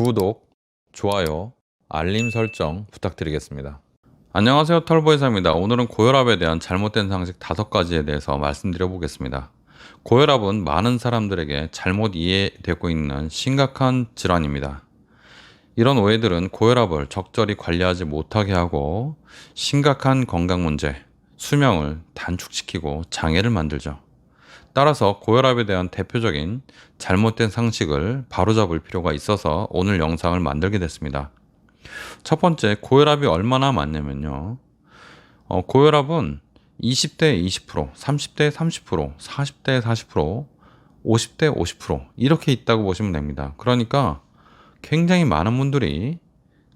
구독, 좋아요, 알림 설정 부탁드리겠습니다. 안녕하세요, 털보이사입니다. 오늘은 고혈압에 대한 잘못된 상식 5가지에 대해서 말씀드려 보겠습니다. 고혈압은 많은 사람들에게 잘못 이해되고 있는 심각한 질환입니다. 이런 오해들은 고혈압을 적절히 관리하지 못하게 하고 심각한 건강 문제, 수명을 단축시키고 장애를 만들죠. 따라서 고혈압에 대한 대표적인 잘못된 상식을 바로잡을 필요가 있어서 오늘 영상을 만들게 됐습니다. 첫 번째, 고혈압이 얼마나 많냐면요. 고혈압은 20대에 20%, 30대에 30%, 40대에 40%, 50대에 50% 이렇게 있다고 보시면 됩니다. 그러니까 굉장히 많은 분들이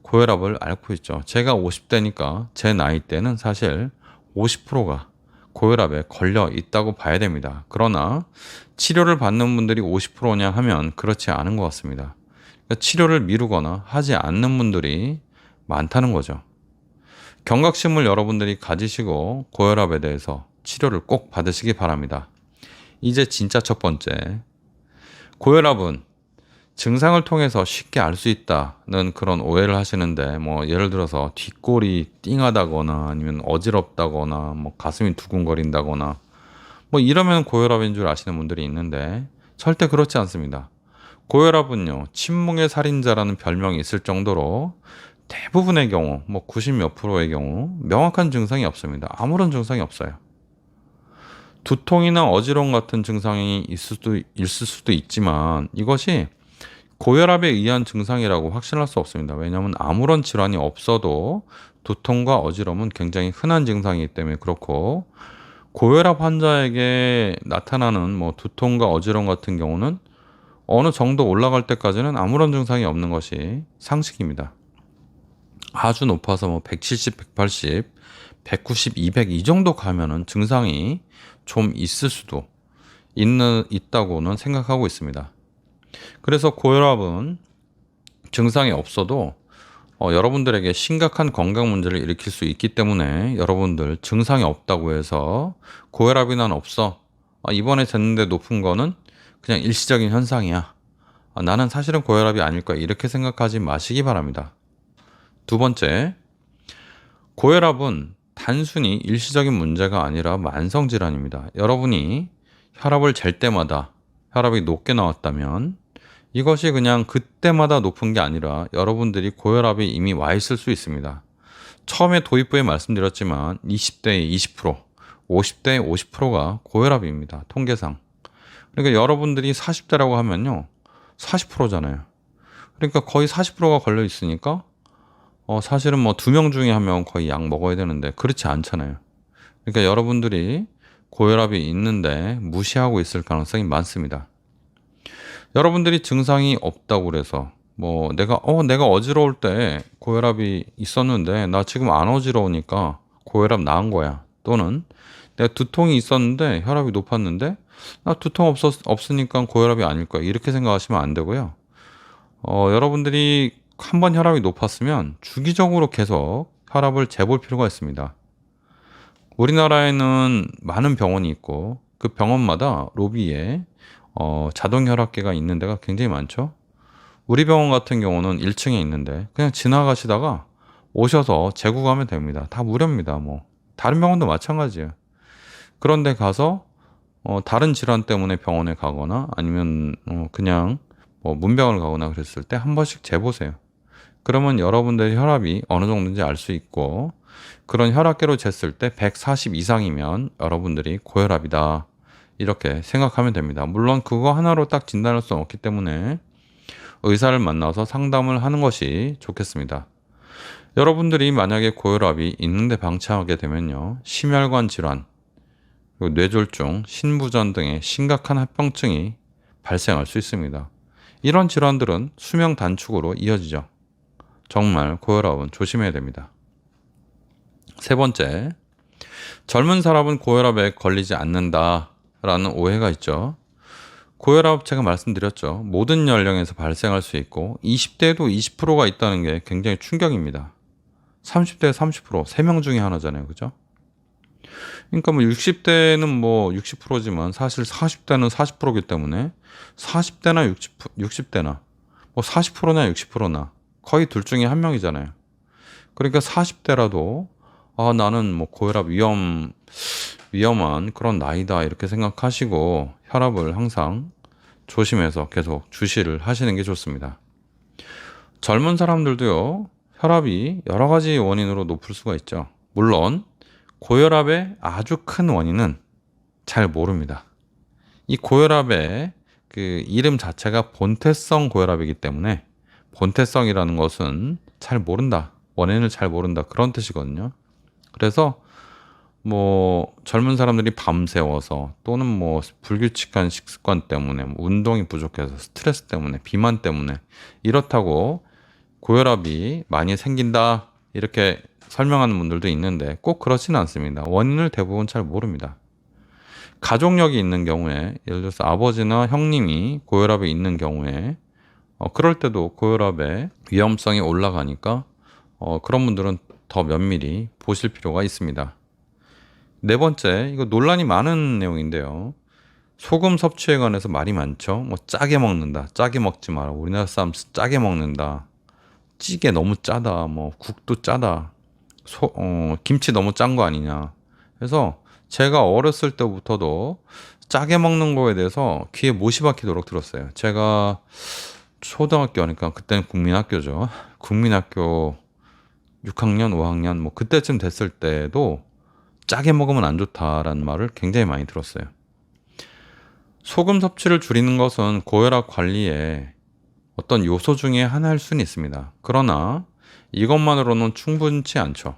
고혈압을 앓고 있죠. 제가 50대니까 제 나이 때는 사실 50%가 고혈압에 걸려 있다고 봐야 됩니다. 그러나 치료를 받는 분들이 50%냐 하면 그렇지 않은 것 같습니다. 그러니까 치료를 미루거나 하지 않는 분들이 많다는 거죠. 경각심을 여러분들이 가지시고 고혈압에 대해서 치료를 꼭 받으시기 바랍니다. 이제 진짜 첫 번째, 고혈압은 증상을 통해서 쉽게 알 수 있다는 그런 오해를 하시는데, 예를 들어서 뒷골이 띵하다거나 아니면 어지럽다거나 가슴이 두근거린다거나 이러면 고혈압인 줄 아시는 분들이 있는데 절대 그렇지 않습니다. 고혈압은요, 침묵의 살인자라는 별명이 있을 정도로 대부분의 경우 90몇 프로의 경우 명확한 증상이 없습니다. 아무런 증상이 없어요. 두통이나 어지러움 같은 증상이 있을 수도 있지만 이것이 고혈압에 의한 증상이라고 확신할 수 없습니다. 왜냐하면 아무런 질환이 없어도 두통과 어지러움은 굉장히 흔한 증상이기 때문에 그렇고, 고혈압 환자에게 나타나는 두통과 어지러움 같은 경우는 어느 정도 올라갈 때까지는 아무런 증상이 없는 것이 상식입니다. 아주 높아서 170, 180, 190, 200 이 정도 가면은 증상이 좀 있을 수도 있다고는 생각하고 있습니다. 그래서 고혈압은 증상이 없어도 여러분들에게 심각한 건강 문제를 일으킬 수 있기 때문에 여러분들 증상이 없다고 해서 고혈압이 난 없어, 이번에 쟀는데 높은 거는 그냥 일시적인 현상이야, 나는 사실은 고혈압이 아닐 거야, 이렇게 생각하지 마시기 바랍니다. 두 번째, 고혈압은 단순히 일시적인 문제가 아니라 만성질환입니다. 여러분이 혈압을 잴 때마다 혈압이 높게 나왔다면 이것이 그냥 그때마다 높은 게 아니라 여러분들이 고혈압이 이미 와 있을 수 있습니다. 처음에 도입부에 말씀드렸지만 20대에 20%, 50대에 50%가 고혈압입니다. 통계상. 그러니까 여러분들이 40대라고 하면요, 40%잖아요. 그러니까 거의 40%가 걸려 있으니까 사실은 2명 중에 1명 거의 약 먹어야 되는데 그렇지 않잖아요. 그러니까 여러분들이 고혈압이 있는데 무시하고 있을 가능성이 많습니다. 여러분들이 증상이 없다고 그래서 내가 어지러울 때 고혈압이 있었는데 나 지금 안 어지러우니까 고혈압 나은 거야, 또는 내가 두통이 있었는데 혈압이 높았는데 나 두통 없으니까 고혈압이 아닐 거야, 이렇게 생각하시면 안 되고요. 여러분들이 한번 혈압이 높았으면 주기적으로 계속 혈압을 재볼 필요가 있습니다. 우리나라에는 많은 병원이 있고 그 병원마다 로비에 자동 혈압계가 있는 데가 굉장히 많죠. 우리 병원 같은 경우는 1층에 있는데 그냥 지나가시다가 오셔서 재고 가면 됩니다. 다 무료입니다. 다른 병원도 마찬가지예요. 그런데 가서 다른 질환 때문에 병원에 가거나 아니면 그냥 문병을 가거나 그랬을 때 한 번씩 재보세요. 그러면 여러분들의 혈압이 어느 정도인지 알 수 있고, 그런 혈압계로 쟀을 때 140 이상이면 여러분들이 고혈압이다, 이렇게 생각하면 됩니다. 물론 그거 하나로 딱 진단할 수는 없기 때문에 의사를 만나서 상담을 하는 것이 좋겠습니다. 여러분들이 만약에 고혈압이 있는데 방치하게 되면요, 심혈관 질환, 그리고 뇌졸중, 신부전 등의 심각한 합병증이 발생할 수 있습니다. 이런 질환들은 수명 단축으로 이어지죠. 정말 고혈압은 조심해야 됩니다. 세 번째, 젊은 사람은 고혈압에 걸리지 않는다라는 오해가 있죠. 고혈압 제가 말씀드렸죠. 모든 연령에서 발생할 수 있고 20대에도 20%가 있다는 게 굉장히 충격입니다. 30대 30%, 3명 중에 하나잖아요. 그죠? 그러니까 60대는 60%지만 사실 40대는 40%이기 때문에 40대나 60대나 뭐 40%나 60%나 거의 둘 중에 한 명이잖아요. 그러니까 40대라도 나는 뭐 고혈압 위험한 그런 나이다 이렇게 생각하시고 혈압을 항상 조심해서 계속 주시를 하시는 게 좋습니다. 젊은 사람들도요, 혈압이 여러 가지 원인으로 높을 수가 있죠. 물론 고혈압의 아주 큰 원인은 잘 모릅니다. 이 고혈압의 그 이름 자체가 본태성 고혈압이기 때문에 본태성이라는 것은 잘 모른다. 원인을 잘 모른다. 그런 뜻이거든요. 그래서 뭐 젊은 사람들이 밤새워서 또는 뭐 불규칙한 식습관 때문에 뭐 운동이 부족해서 스트레스 때문에 비만 때문에 이렇다고 고혈압이 많이 생긴다 이렇게 설명하는 분들도 있는데 꼭 그렇지는 않습니다. 원인을 대부분 잘 모릅니다. 가족력이 있는 경우에 예를 들어서 아버지나 형님이 고혈압이 있는 경우에 그럴 때도 고혈압의 위험성이 올라가니까 그런 분들은 더 면밀히 보실 필요가 있습니다. 네 번째, 이거 논란이 많은 내용인데요. 소금 섭취에 관해서 말이 많죠. 뭐 짜게 먹는다, 짜게 먹지 마라. 우리나라 사람 짜게 먹는다. 찌개 너무 짜다. 뭐 국도 짜다. 김치 너무 짠 거 아니냐. 그래서 제가 어렸을 때부터도 짜게 먹는 거에 대해서 귀에 못이 박히도록 들었어요. 제가 초등학교 하니까 그때는 국민학교죠. 국민학교 6학년, 5학년 뭐 그때쯤 됐을 때도 짜게 먹으면 안 좋다라는 말을 굉장히 많이 들었어요. 소금 섭취를 줄이는 것은 고혈압 관리에 어떤 요소 중에 하나일 수는 있습니다. 그러나 이것만으로는 충분치 않죠.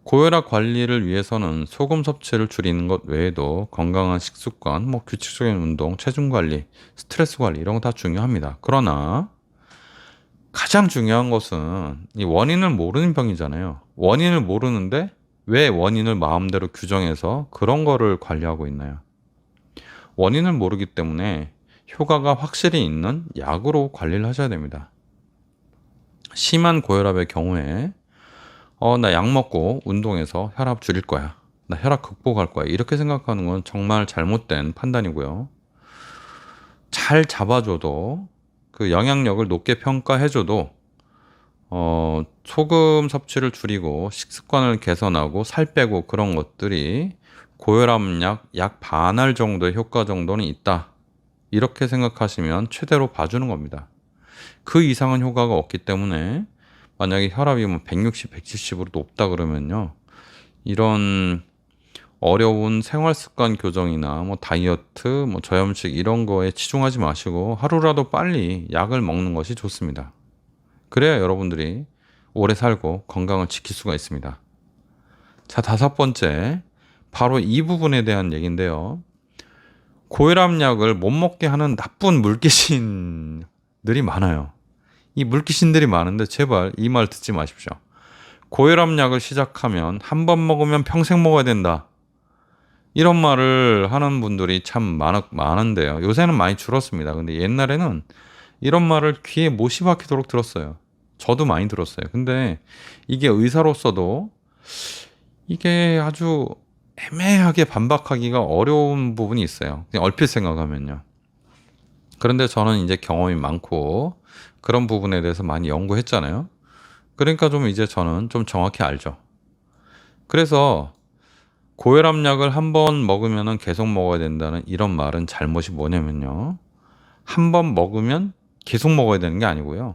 고혈압 관리를 위해서는 소금 섭취를 줄이는 것 외에도 건강한 식습관, 뭐 규칙적인 운동, 체중 관리, 스트레스 관리 이런 거 다 중요합니다. 그러나 가장 중요한 것은 이 원인을 모르는 병이잖아요. 원인을 모르는데 왜 원인을 마음대로 규정해서 그런 거를 관리하고 있나요? 원인을 모르기 때문에 효과가 확실히 있는 약으로 관리를 하셔야 됩니다. 심한 고혈압의 경우에 나 약 먹고 운동해서 혈압 줄일 거야. 나 혈압 극복할 거야. 이렇게 생각하는 건 정말 잘못된 판단이고요. 잘 잡아줘도 그 영향력을 높게 평가해줘도 소금 섭취를 줄이고 식습관을 개선하고 살 빼고 그런 것들이 고혈압약 약 반할 정도의 효과 정도는 있다. 이렇게 생각하시면 최대로 봐주는 겁니다. 그 이상은 효과가 없기 때문에 만약에 혈압이 뭐 160, 170으로 높다 그러면요. 이런 어려운 생활 습관 교정이나 뭐 다이어트, 뭐 저염식 이런 거에 치중하지 마시고 하루라도 빨리 약을 먹는 것이 좋습니다. 그래야 여러분들이 오래 살고 건강을 지킬 수가 있습니다. 자, 다섯 번째. 바로 이 부분에 대한 얘기인데요. 고혈압약을 못 먹게 하는 나쁜 물귀신들이 많아요. 이 물귀신들이 많은데 제발 이 말 듣지 마십시오. 고혈압약을 시작하면 한 번 먹으면 평생 먹어야 된다. 이런 말을 하는 분들이 참 많은데요. 요새는 많이 줄었습니다. 근데 옛날에는 이런 말을 귀에 못이 박히도록 들었어요. 저도 많이 들었어요. 근데 이게 의사로서도 이게 아주 애매하게 반박하기가 어려운 부분이 있어요. 그냥 얼핏 생각하면요. 그런데 저는 이제 경험이 많고 그런 부분에 대해서 많이 연구했잖아요. 그러니까 좀 이제 저는 좀 정확히 알죠. 그래서 고혈압약을 한 번 먹으면 계속 먹어야 된다는 이런 말은 잘못이 뭐냐면요. 한 번 먹으면 계속 먹어야 되는 게 아니고요.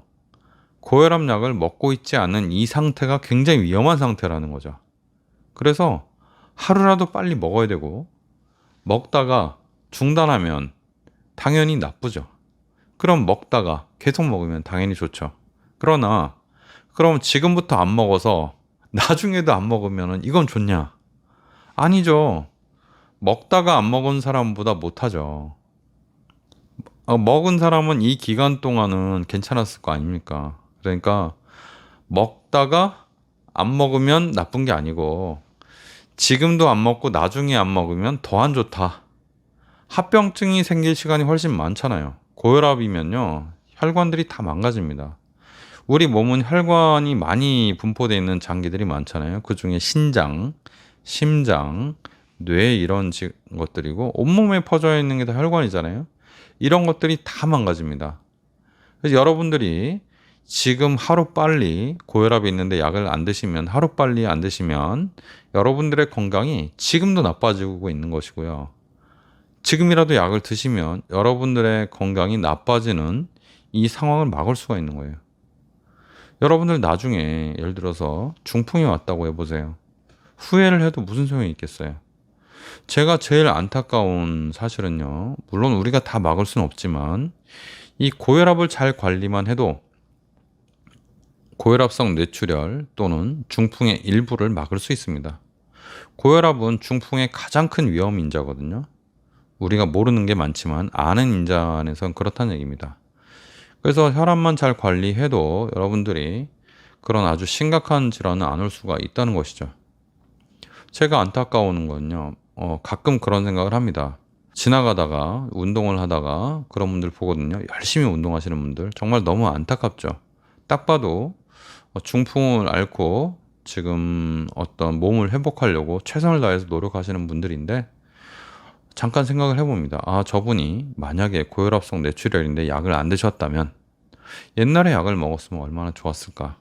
고혈압약을 먹고 있지 않은 이 상태가 굉장히 위험한 상태라는 거죠. 그래서 하루라도 빨리 먹어야 되고 먹다가 중단하면 당연히 나쁘죠. 그럼 먹다가 계속 먹으면 당연히 좋죠. 그러나 그럼 지금부터 안 먹어서 나중에도 안 먹으면 이건 좋냐? 아니죠. 먹다가 안 먹은 사람보다 못하죠. 먹은 사람은 이 기간 동안은 괜찮았을 거 아닙니까? 그러니까 먹다가 안 먹으면 나쁜 게 아니고 지금도 안 먹고 나중에 안 먹으면 더 안 좋다. 합병증이 생길 시간이 훨씬 많잖아요. 고혈압이면요. 혈관들이 다 망가집니다. 우리 몸은 혈관이 많이 분포되어 있는 장기들이 많잖아요. 그 중에 신장, 심장, 뇌 이런 것들이고 온몸에 퍼져 있는 게 다 혈관이잖아요. 이런 것들이 다 망가집니다. 그래서 여러분들이 지금 하루빨리 고혈압이 있는데 약을 안 드시면, 하루빨리 안 드시면 여러분들의 건강이 지금도 나빠지고 있는 것이고요. 지금이라도 약을 드시면 여러분들의 건강이 나빠지는 이 상황을 막을 수가 있는 거예요. 여러분들 나중에 예를 들어서 중풍이 왔다고 해보세요. 후회를 해도 무슨 소용이 있겠어요? 제가 제일 안타까운 사실은요, 물론 우리가 다 막을 수는 없지만 이 고혈압을 잘 관리만 해도 고혈압성 뇌출혈 또는 중풍의 일부를 막을 수 있습니다. 고혈압은 중풍의 가장 큰 위험 인자거든요. 우리가 모르는 게 많지만 아는 인자 안에선 그렇다는 얘기입니다. 그래서 혈압만 잘 관리해도 여러분들이 그런 아주 심각한 질환은 안 올 수가 있다는 것이죠. 제가 안타까운 건요, 가끔 그런 생각을 합니다. 지나가다가 운동을 하다가 그런 분들 보거든요. 열심히 운동하시는 분들 정말 너무 안타깝죠. 딱 봐도 중풍을 앓고 지금 어떤 몸을 회복하려고 최선을 다해서 노력하시는 분들인데, 잠깐 생각을 해봅니다. 아, 저분이 만약에 고혈압성 뇌출혈인데 약을 안 드셨다면 옛날에 약을 먹었으면 얼마나 좋았을까,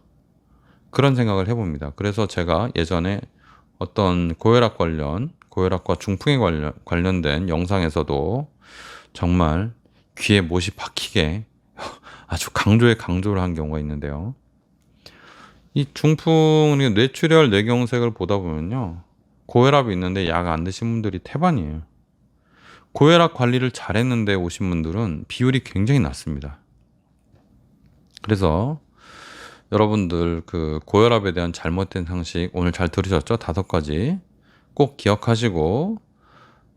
그런 생각을 해봅니다. 그래서 제가 예전에 어떤 고혈압과 중풍에 관련된 영상에서도 정말 귀에 못이 박히게 아주 강조를 한 경우가 있는데요. 이 중풍, 뇌출혈, 뇌경색을 보다 보면요, 고혈압이 있는데 약 안 드신 분들이 태반이에요. 고혈압 관리를 잘했는데 오신 분들은 비율이 굉장히 낮습니다. 그래서 여러분들 그 고혈압에 대한 잘못된 상식 오늘 잘 들으셨죠? 5가지 꼭 기억하시고,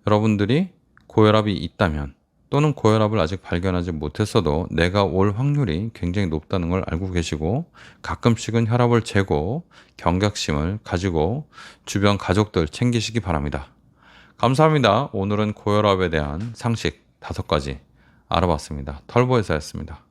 여러분들이 고혈압이 있다면 또는 고혈압을 아직 발견하지 못했어도 내가 올 확률이 굉장히 높다는 걸 알고 계시고, 가끔씩은 혈압을 재고 경각심을 가지고 주변 가족들 챙기시기 바랍니다. 감사합니다. 오늘은 고혈압에 대한 상식 5가지 알아봤습니다. 털보의사였습니다.